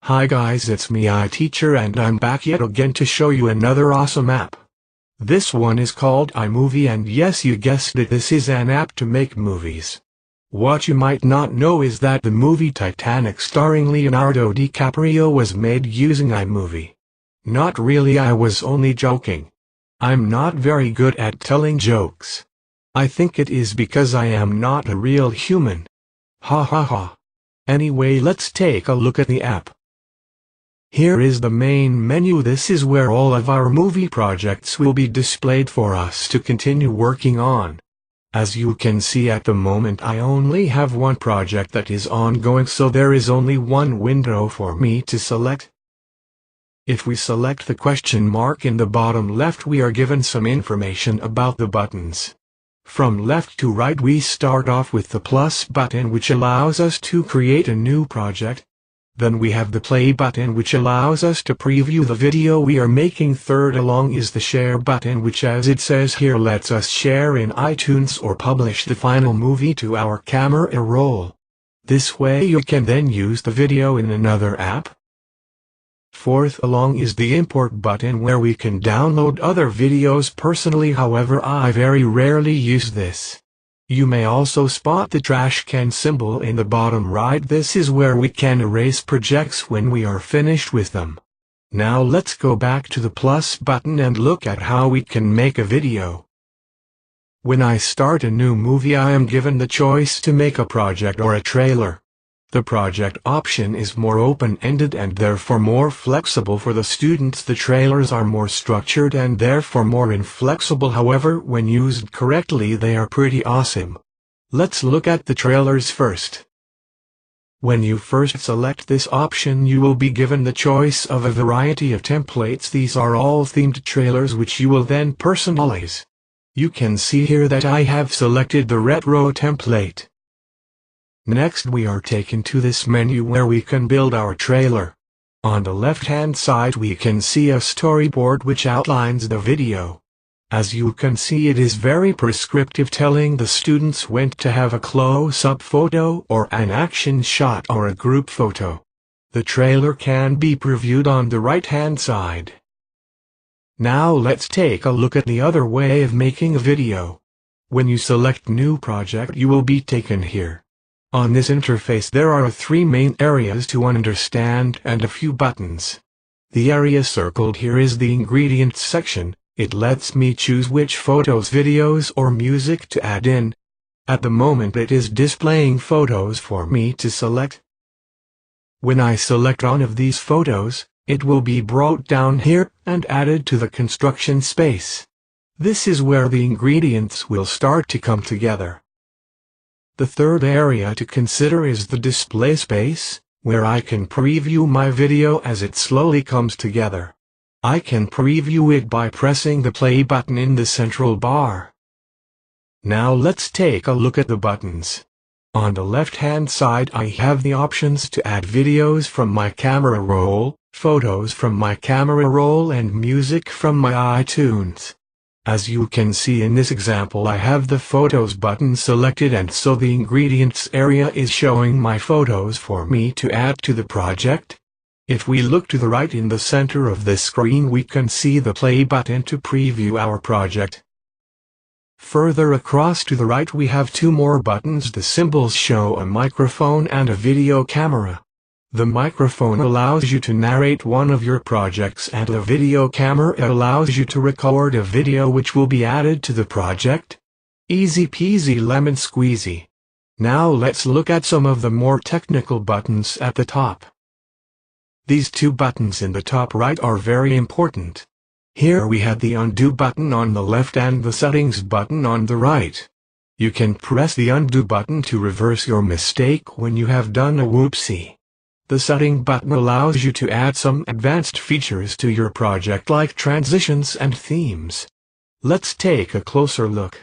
Hi guys, it's me iTeacher and I'm back yet again to show you another awesome app. This one is called iMovie, and yes, you guessed it, this is an app to make movies. What you might not know is that the movie Titanic starring Leonardo DiCaprio was made using iMovie. Not really, I was only joking. I'm not very good at telling jokes. I think it is because I am not a real human. Ha ha ha. Anyway, let's take a look at the app. Here is the main menu. This is where all of our movie projects will be displayed for us to continue working on. As you can see at the moment, I only have one project that is ongoing, so there is only one window for me to select. If we select the question mark in the bottom left, we are given some information about the buttons. From left to right, we start off with the plus button, which allows us to create a new project. Then we have the play button, which allows us to preview the video we are making. Third along is the share button, which, as it says here, lets us share in iTunes or publish the final movie to our camera roll. This way you can then use the video in another app. Fourth along is the import button, where we can download other videos. Personally, however, I very rarely use this. You may also spot the trash can symbol in the bottom right. This is where we can erase projects when we are finished with them. Now let's go back to the plus button and look at how we can make a video. When I start a new movie, I am given the choice to make a project or a trailer. The project option is more open-ended and therefore more flexible for the students. The trailers are more structured and therefore more inflexible. However, when used correctly, they are pretty awesome. Let's look at the trailers first. When you first select this option, you will be given the choice of a variety of templates. These are all themed trailers which you will then personalize. You can see here that I have selected the retro template. Next, we are taken to this menu where we can build our trailer. On the left-hand side, we can see a storyboard which outlines the video. As you can see, it is very prescriptive, telling the students when to have a close-up photo or an action shot or a group photo. The trailer can be previewed on the right-hand side. Now let's take a look at the other way of making a video. When you select New Project, you will be taken here. On this interface, there are three main areas to understand and a few buttons. The area circled here is the Ingredients section. It lets me choose which photos, videos, or music to add in. At the moment, it is displaying photos for me to select. When I select one of these photos, it will be brought down here and added to the construction space. This is where the ingredients will start to come together. The third area to consider is the display space, where I can preview my video as it slowly comes together. I can preview it by pressing the play button in the central bar. Now let's take a look at the buttons. On the left-hand side, I have the options to add videos from my camera roll, photos from my camera roll, and music from my iTunes. As you can see in this example, I have the Photos button selected, and so the Ingredients area is showing my photos for me to add to the project. If we look to the right in the center of the screen, we can see the Play button to preview our project. Further across to the right, we have two more buttons. The symbols show a microphone and a video camera. The microphone allows you to narrate one of your projects, and the video camera allows you to record a video which will be added to the project. Easy peasy lemon squeezy. Now let's look at some of the more technical buttons at the top. These two buttons in the top right are very important. Here we have the Undo button on the left and the Settings button on the right. You can press the Undo button to reverse your mistake when you have done a whoopsie. The Setting button allows you to add some advanced features to your project, like transitions and themes. Let's take a closer look.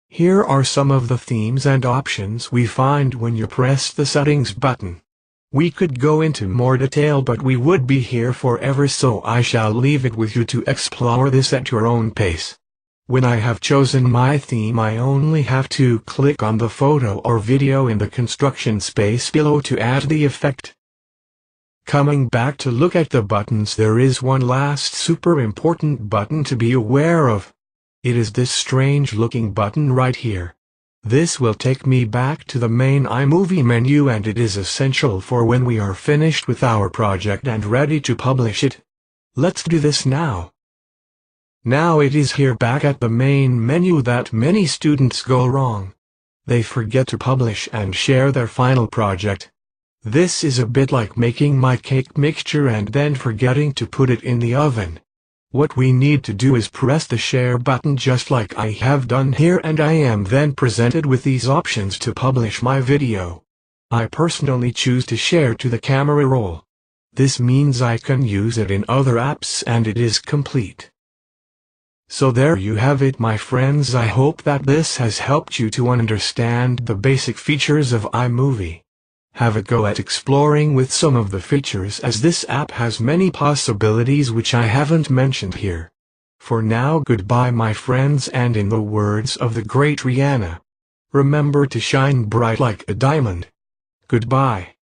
Here are some of the themes and options we find when you press the Settings button. We could go into more detail, but we would be here forever, so I shall leave it with you to explore this at your own pace. When I have chosen my theme, I only have to click on the photo or video in the construction space below to add the effect. Coming back to look at the buttons, there is one last super important button to be aware of. It is this strange looking button right here. This will take me back to the main iMovie menu, and it is essential for when we are finished with our project and ready to publish it. Let's do this now. Now it is here back at the main menu that many students go wrong. They forget to publish and share their final project. This is a bit like making my cake mixture and then forgetting to put it in the oven. What we need to do is press the share button just like I have done here, and I am then presented with these options to publish my video. I personally choose to share to the camera roll. This means I can use it in other apps and it is complete. So there you have it, my friends. I hope that this has helped you to understand the basic features of iMovie. Have a go at exploring with some of the features, as this app has many possibilities which I haven't mentioned here. For now, goodbye my friends, and in the words of the great Rihanna, remember to shine bright like a diamond. Goodbye.